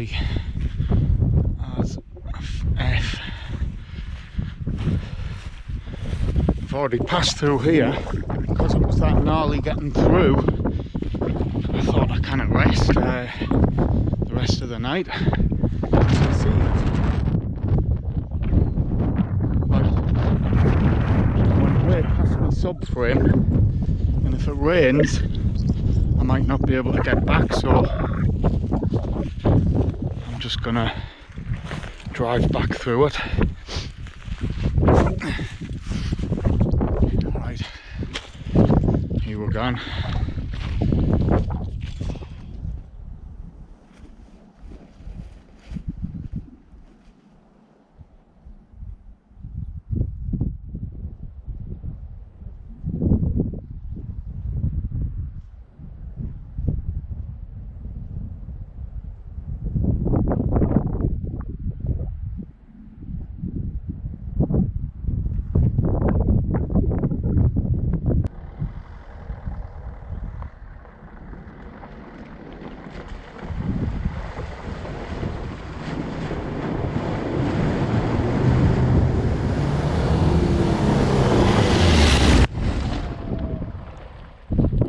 gnarly as F. I've already passed through here because it was that gnarly getting through. I thought I can't rest the rest of the night. See, like, I went way past my subframe, and if it rains I might not be able to get back, so I'm just gonna drive back through it. Right, here we're going.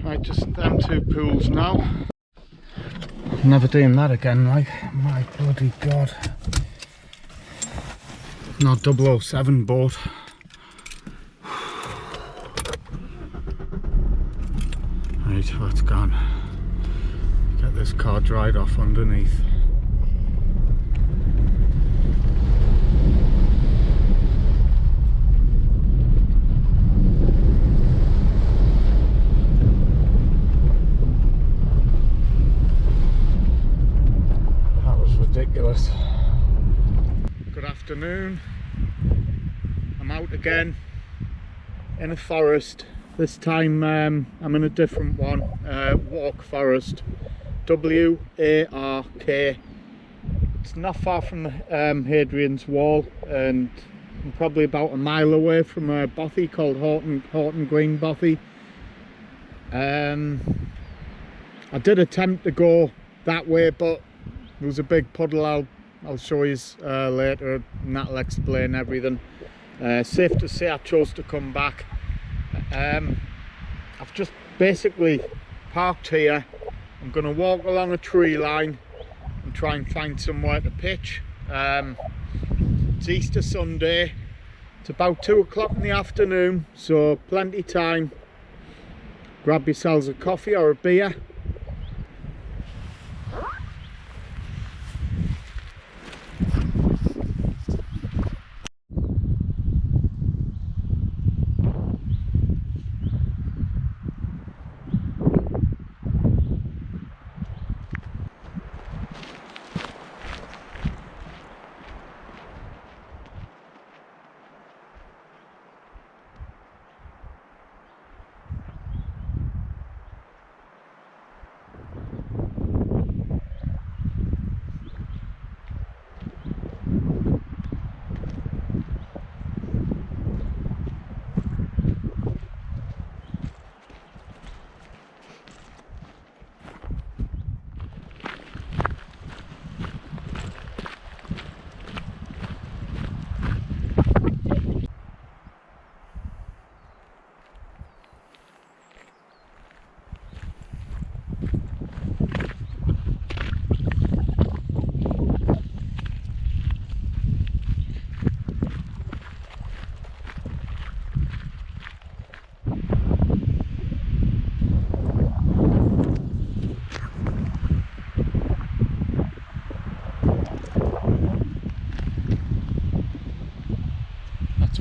Right, just them two pools now. Never doing that again, like, my bloody god. Not 007 boat. Right, let's go on. Get this car dried off underneath. Ridiculous. Good afternoon. I'm out again in a forest. This time I'm in a different one. Wark Forest. W-A-R-K. It's not far from the Hadrian's Wall, and I'm probably about a mile away from a bothy called Horton Green Bothy. I did attempt to go that way, but there was a big puddle. I'll show you later, and that'll explain everything. Safe to say I chose to come back. I've just basically parked here. I'm going to walk along a tree line and try and find somewhere to pitch. It's Easter Sunday. It's about 2 o'clock in the afternoon, so plenty time. Grab yourselves a coffee or a beer.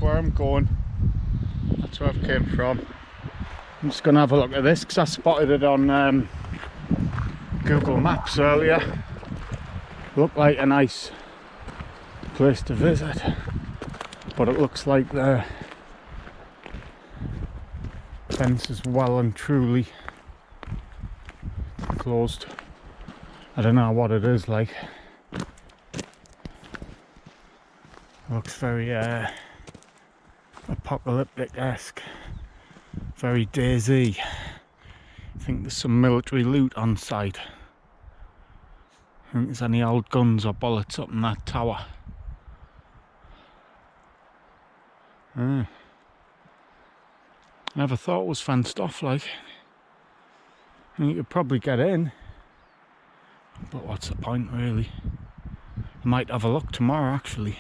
Where I'm going, that's where I've came from. I'm just going to have a look at this because I spotted it on Google Maps earlier. Looked like a nice place to visit, but it looks like the fence is well and truly closed. I don't know what it is like. It looks very apocalyptic-esque, very DayZ. I think there's some military loot on site. think there's any old guns or bullets up in that tower. Never thought it was fenced off, like. You could probably get in, but what's the point, really? I might have a look tomorrow, actually.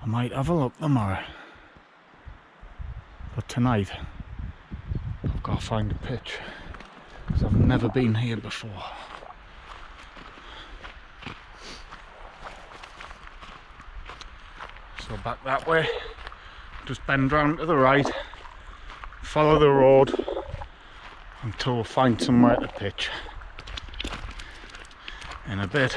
I might have a look tomorrow. But tonight, I've got to find a pitch, because I've never been here before. So back that way, just bend round to the right, follow the road until we find somewhere to pitch. In a bit.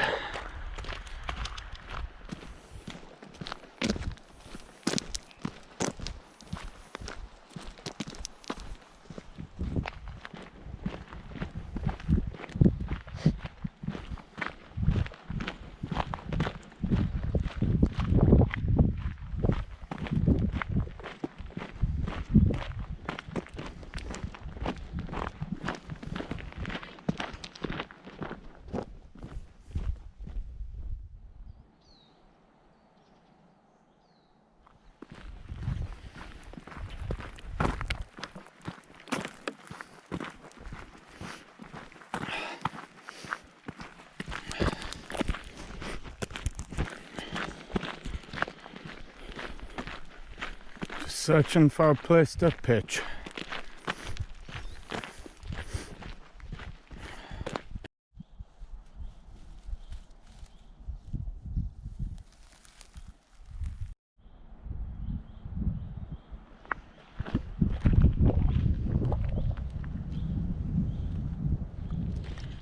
Searching for a place to pitch.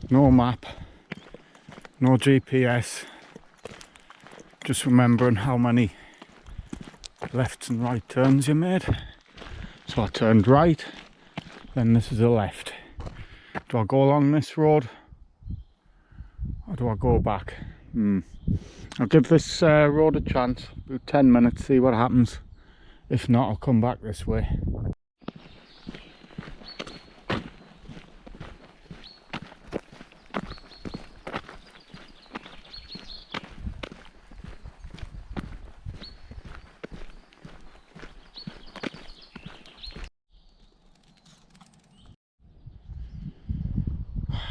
No map, no GPS, just remembering how many lefts and right turns you made. So I turned right, then this is a left. Do I go along this road or do I go back? I'll give this road a chance, about 10 minutes, see what happens. If not, I'll come back this way.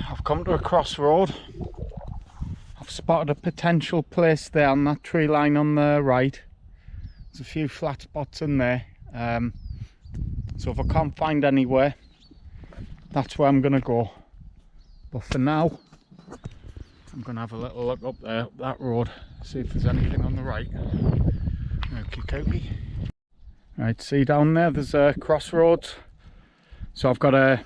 I've come to a crossroad. I've spotted a potential place there on that tree line on the right. There's a few flat spots in there. So if I can't find anywhere, that's where I'm going to go. But for now, I'm going to have a little look up there, up that road, see if there's anything on the right. Okie. Right, see down there, there's a crossroads. So I've got to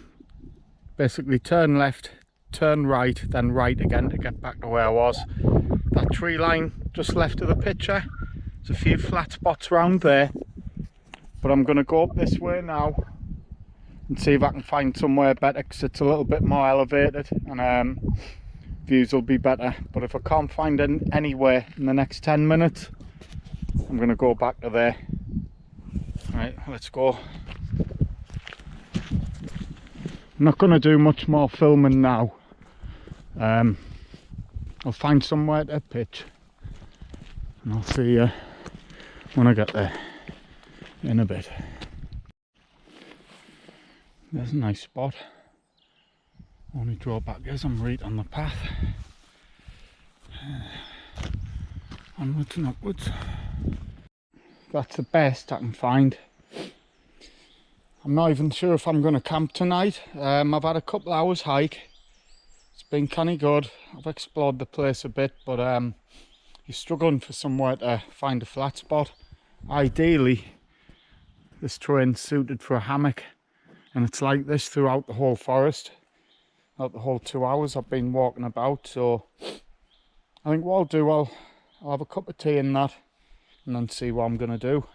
basically turn left, turn right, then right again to get back to where I was. That tree line just left of the picture, there's a few flat spots around there, but I'm going to go up this way now and see if I can find somewhere better, because it's a little bit more elevated and views will be better. But if I can't find anywhere in the next 10 minutes, I'm going to go back to there. Right, let's go. I'm not going to do much more filming now. I'll find somewhere to pitch and I'll see you when I get there in a bit. There's a nice spot. Only drawback is I'm right on the path. Onwards and upwards. That's the best I can find. I'm not even sure if I'm going to camp tonight. I've had a couple hours hike. It's been kind of good. I've explored the place a bit, but you're struggling for somewhere to find a flat spot. Ideally, this terrain's suited for a hammock, and it's like this throughout the whole forest. Not the whole 2 hours I've been walking about. So I think what I'll do, I'll have a cup of tea in that and then see what I'm going to do.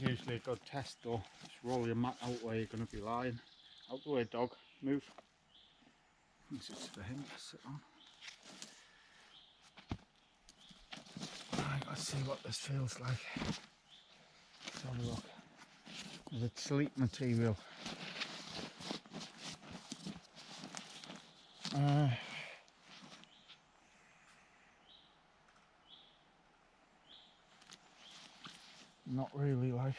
is usually a good test though. Just roll your mat out where you're going to be lying. Out the way, dog. Move. This is for him to sit on. Right, let's see what this feels like. Let's have a look. Is it sleep material? Not really, like.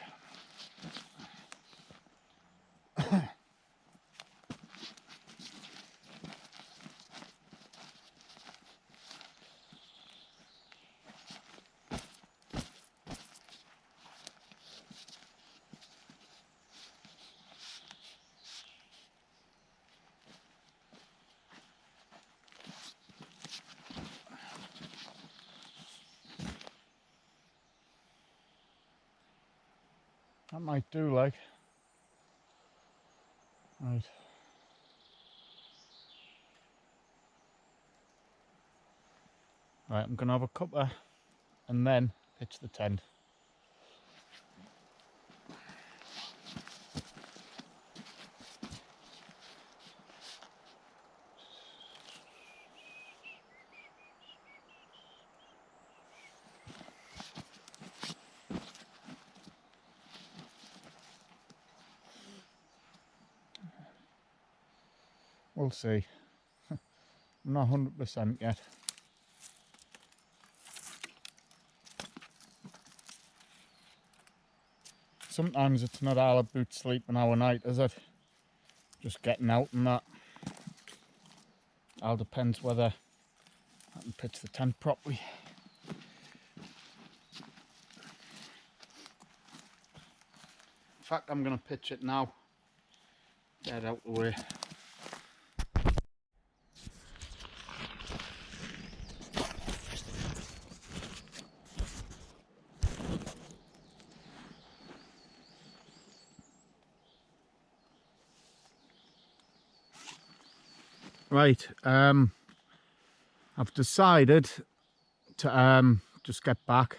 That might do, like. Right. Right, I'm gonna have a cuppa and then pitch the tent. We'll see. I'm not 100% yet. Sometimes it's not all about sleeping our night, is it? Just getting out and that. All depends whether I can pitch the tent properly. In fact, I'm going to pitch it now. Get out the way. Right, I've decided to just get back.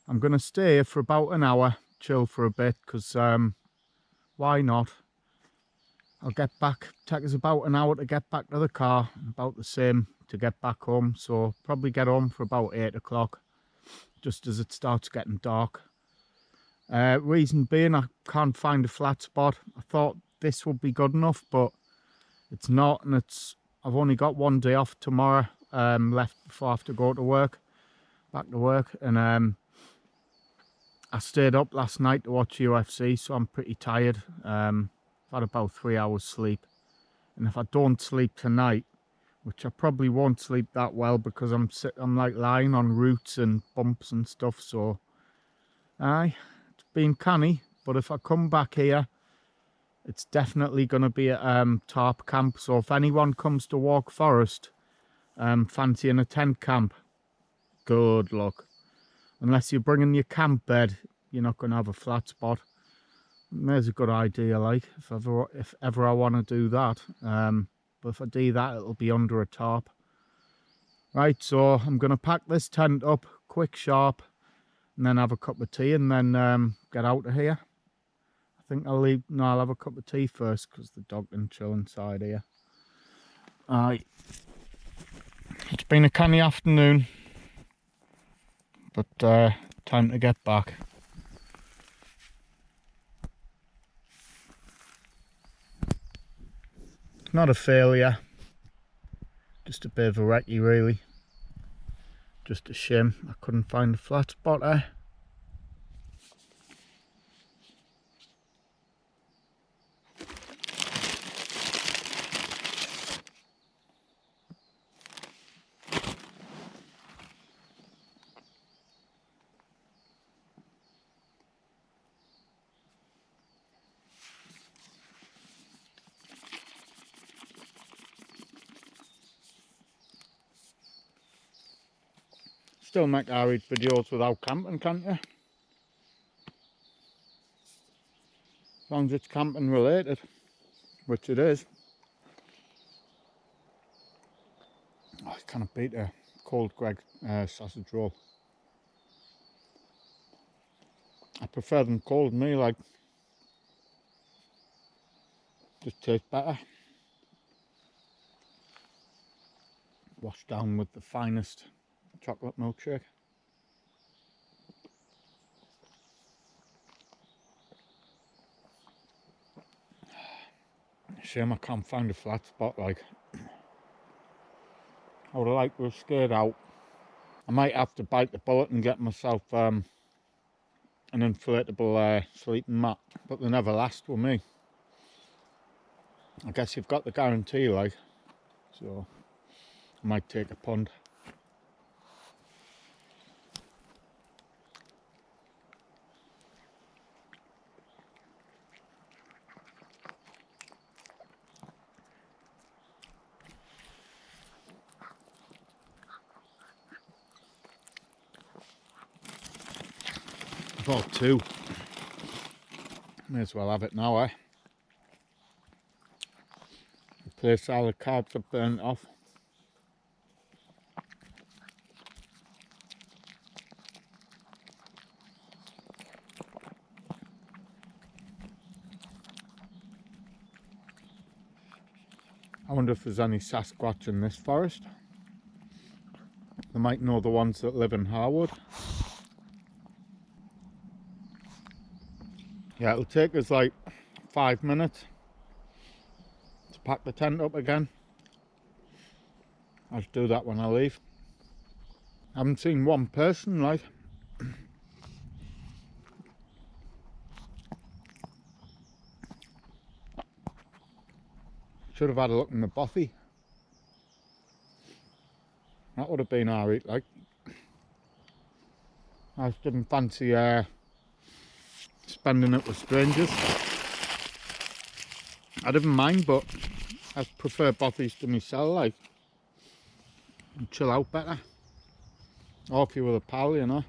I'm going to stay here for about an hour, chill for a bit, because why not? I'll get back, take us about an hour to get back to the car, about the same to get back home, so probably get home for about 8 o'clock, just as it starts getting dark. Reason being, I can't find a flat spot. I thought this would be good enough, but it's not, and I've only got one day off tomorrow left before I have to go to work, back to work, and I stayed up last night to watch UFC, so I'm pretty tired. I've had about 3 hours sleep, and if I don't sleep tonight, which I probably won't sleep that well because I'm like lying on roots and bumps and stuff, so aye, it's been canny. But if I come back here, it's definitely going to be at tarp camp, so if anyone comes to Walk Forest fancying a tent camp, good luck. Unless you're bringing your camp bed, you're not going to have a flat spot. And there's a good idea, like, if ever I want to do that. But if I do that, it'll be under a tarp. Right, so I'm going to pack this tent up quick, sharp, and then have a cup of tea, and then get out of here. I think I'll have a cup of tea first, because the dog can chill inside here. Alright, it's been a canny afternoon, but time to get back. It's not a failure, just a bit of a recce really. Just a shame I couldn't find a flat spot there. Still make arid videos without camping, can't you? As long as it's camping related, which it is. Oh, I kind of beat a cold Greg sausage roll. I prefer them cold, me, like, just taste better. Washed down with the finest chocolate milkshake. Shame I can't find a flat spot, like. I would have liked to have stayed out. I might have to bite the bullet and get myself an inflatable sleeping mat, but they never last with me. I guess you've got the guarantee, like, so I might take a punt. I've bought two. May as well have it now, eh? Replace all the carbs I've burnt off. I wonder if there's any Sasquatch in this forest. They might know the ones that live in Harwood. Yeah, it'll take us like 5 minutes to pack the tent up again. I'll do that when I leave. I haven't seen one person, like. Should have had a look in the bothy. That would have been alright, like. I just didn't fancy spending it with strangers. I didn't mind, but I prefer bothies to myself, like. And chill out better. Or if you're with a pal, you know.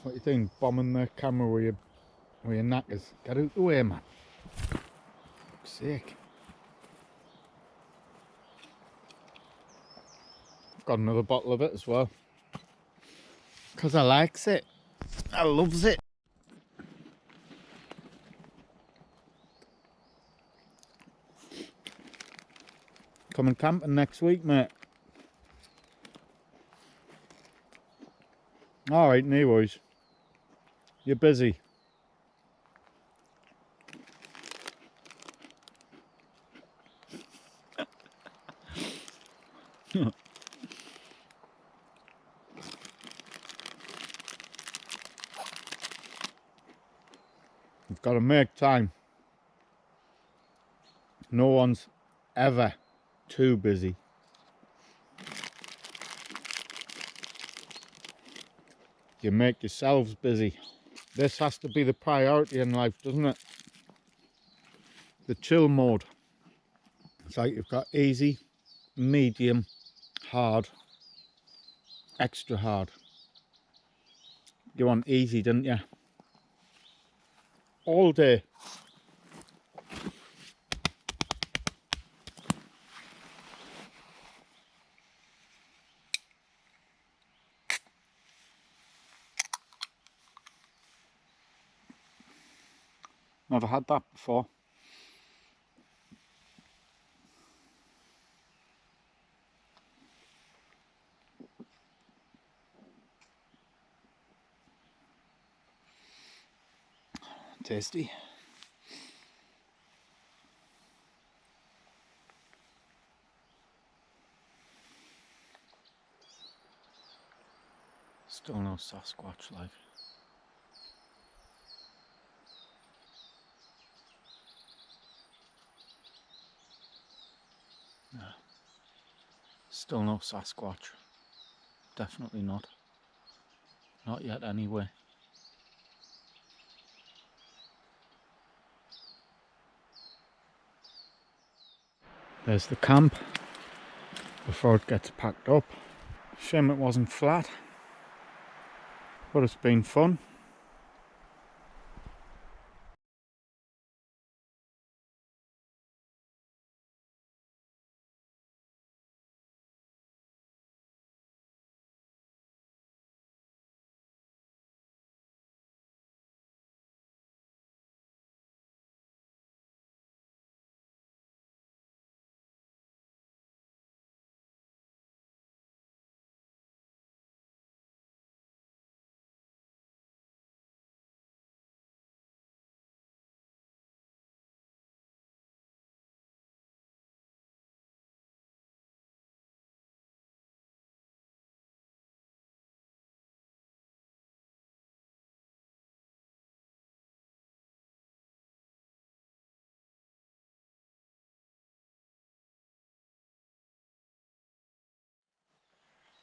What you doing? Bombing the camera with your knackers? Get out the way, man. For fuck's sake. Got another bottle of it as well. Because I likes it. I loves it. Coming camping next week, mate. Alright, no worries. You're busy. You've got to make time. No one's ever too busy. You make yourselves busy. This has to be the priority in life, doesn't it? The chill mode. It's like you've got easy, medium, hard, extra hard. You want easy, didn't you? All day. Never had that before. Tasty. Still no Sasquatch, like. No. Still no Sasquatch. Definitely not. Not yet, anyway. There's the camp before it gets packed up. Shame it wasn't flat, but it's been fun.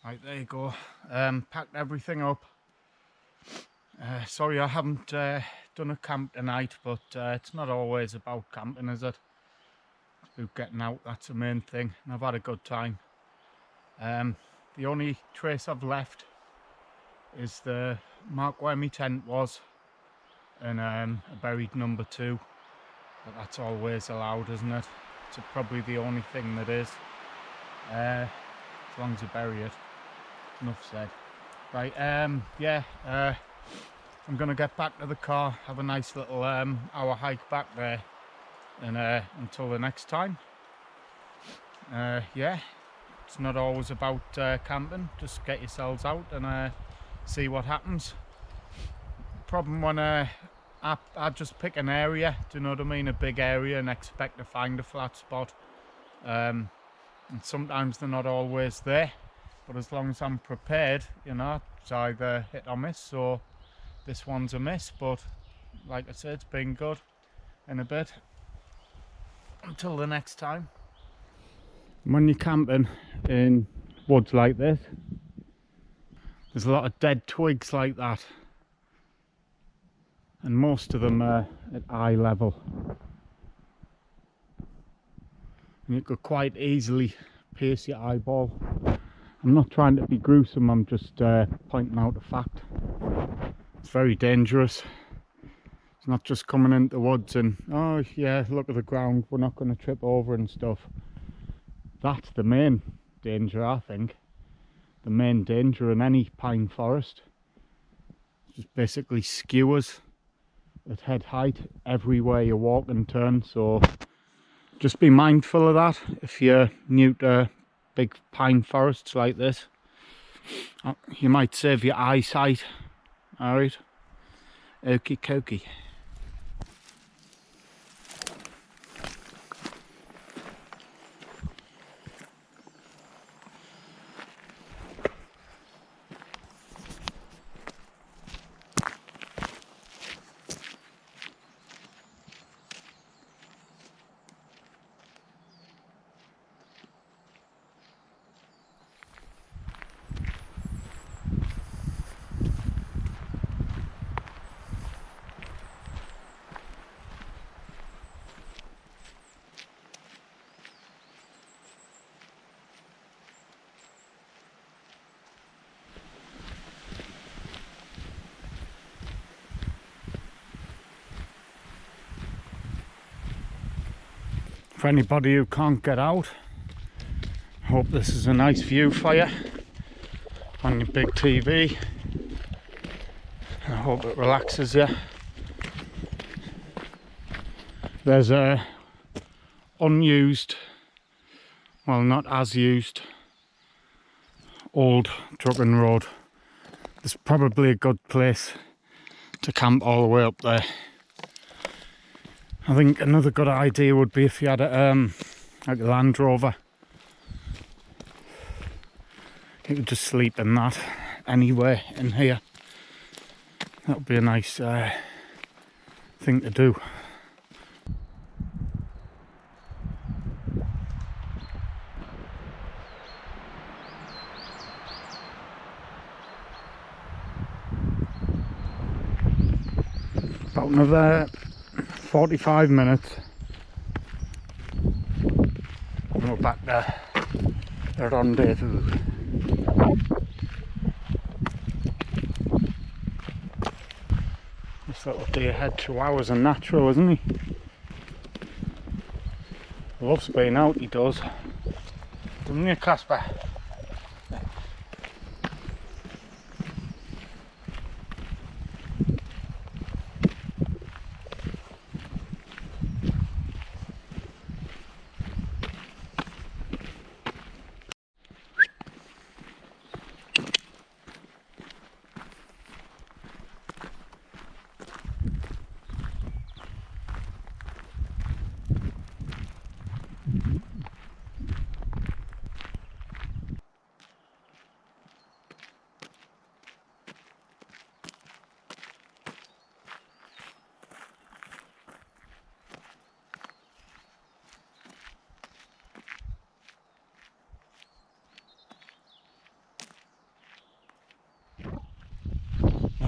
Right, there you go. Packed everything up. Sorry I haven't done a camp tonight, but it's not always about camping, is it? It's about getting out, that's the main thing. And I've had a good time. The only trace I've left is the mark where my tent was, and a buried number 2. But that's always allowed, isn't it? It's probably the only thing that is. As long as you bury it. Enough said. Right, yeah, I'm gonna get back to the car, have a nice little hour hike back there, and until the next time. Yeah, it's not always about camping, just get yourselves out and see what happens. Problem when I just pick an area, do you know what I mean, a big area, and expect to find a flat spot, and sometimes they're not always there. But as long as I'm prepared, you know, it's either hit or miss. So this one's a miss, but like I said, it's been good in a bit. Until the next time. When you're camping in woods like this, there's a lot of dead twigs like that. And most of them are at eye level. And you could quite easily pierce your eyeball. I'm not trying to be gruesome, I'm just pointing out a fact. It's very dangerous. It's not just coming into the woods and, oh yeah, look at the ground, we're not going to trip over and stuff. That's the main danger, I think. The main danger in any pine forest. It's just basically skewers at head height everywhere you walk and turn, so just be mindful of that if you're new to big pine forests like this. You might save your eyesight. Alright, okie dokie. For anybody who can't get out, I hope this is a nice view for you on your big TV. I hope it relaxes you. There's a unused, well, not as used, old trucking road. It's probably a good place to camp all the way up there. I think another good idea would be if you had a like a Land Rover. You could just sleep in that anywhere in here. That would be a nice thing to do. About another 45 minutes and we're back to the rendezvous. This little deerhead chihuahua's a natural, isn't he? Loves being out, he does. Doesn't he, Casper?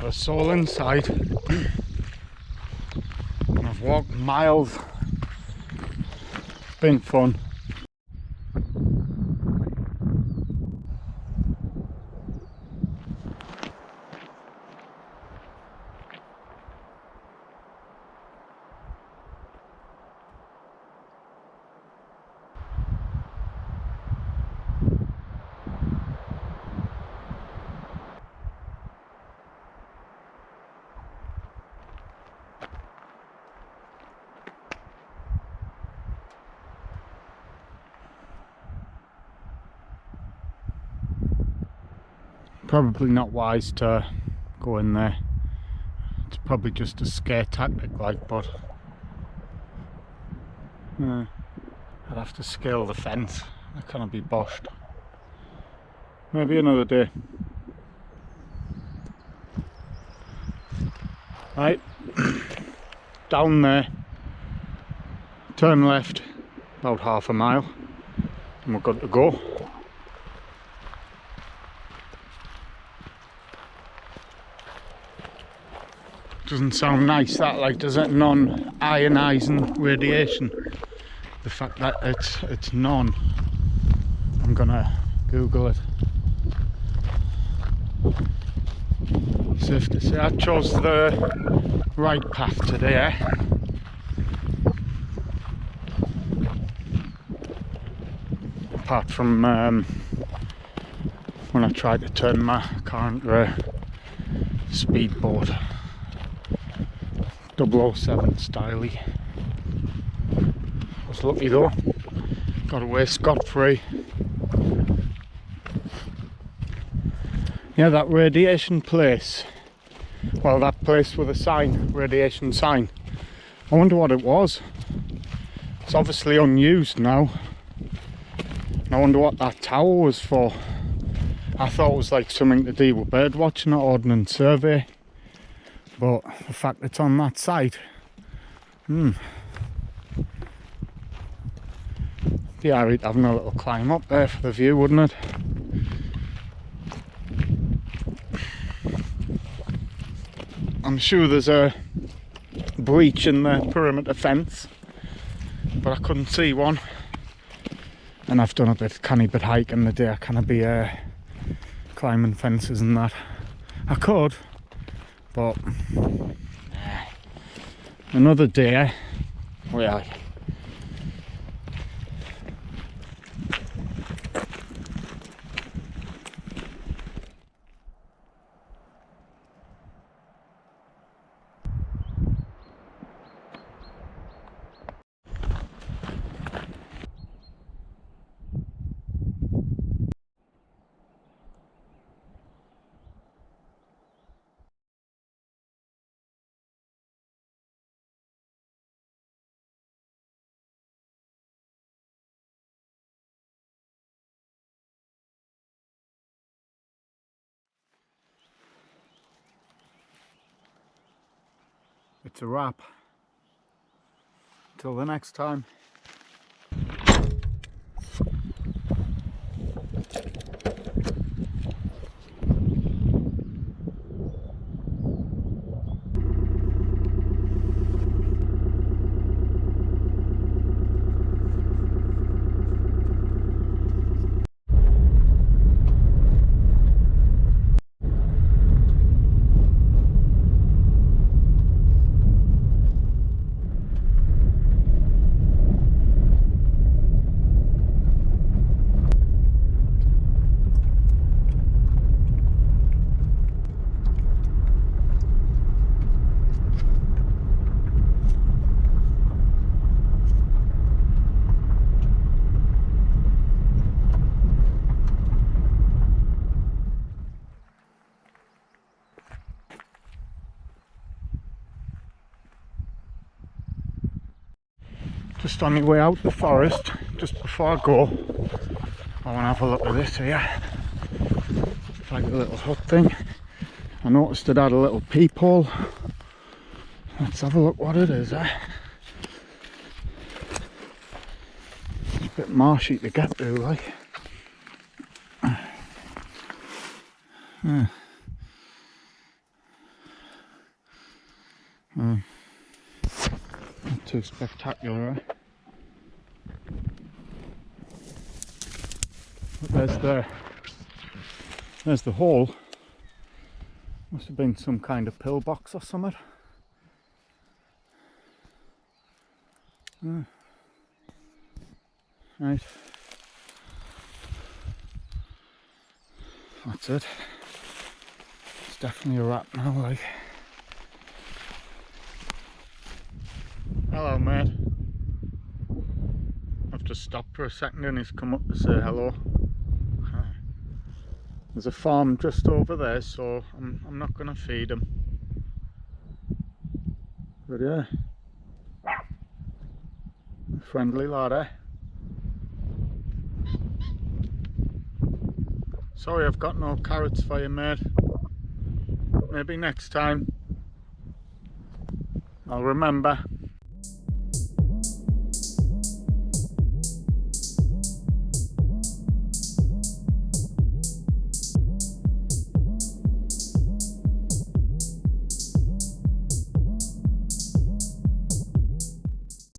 not a soul inside. And I've walked miles. It's been fun. Probably not wise to go in there. It's probably just a scare tactic, like, but I'd have to scale the fence. I cannot be boshed. Maybe another day. Right, down there, turn left about half a mile and we're good to go. Doesn't sound nice that, like, does it? Non-ionizing radiation. The fact that it's non. I'm gonna Google it. Safe to say I chose the right path today, eh? Apart from when I tried to turn my car into a speedboat. 007 styley. I was lucky though, got away scot-free. Yeah, that radiation place, well, that place with a sign, radiation sign, I wonder what it was. It's obviously unused now. I wonder what that tower was for. I thought it was like something to do with bird watching or ordnance survey. But the fact it's on that site, be alright having a little climb up there for the view, wouldn't it? I'm sure there's a breach in the perimeter fence, but I couldn't see one. And I've done a canny bit hiking the day. I can't be climbing fences and that. I could, but another day, really. It's a wrap. Till the next time. Just on my way out the forest, just before I go, I want to have a look at this here. It's like a little hut thing. I noticed it had a little peephole. Let's have a look what it is, eh? It's a bit marshy to get to, like. too spectacular, eh? But there's the hole. Must have been some kind of pillbox or something. Right. That's it. It's definitely a wrap now, like. Hello, mate. I've just stopped for a second and he's come up to say hello. There's a farm just over there, so I'm not going to feed him. But yeah, friendly lad, eh? Sorry I've got no carrots for you, mate. Maybe next time. I'll remember.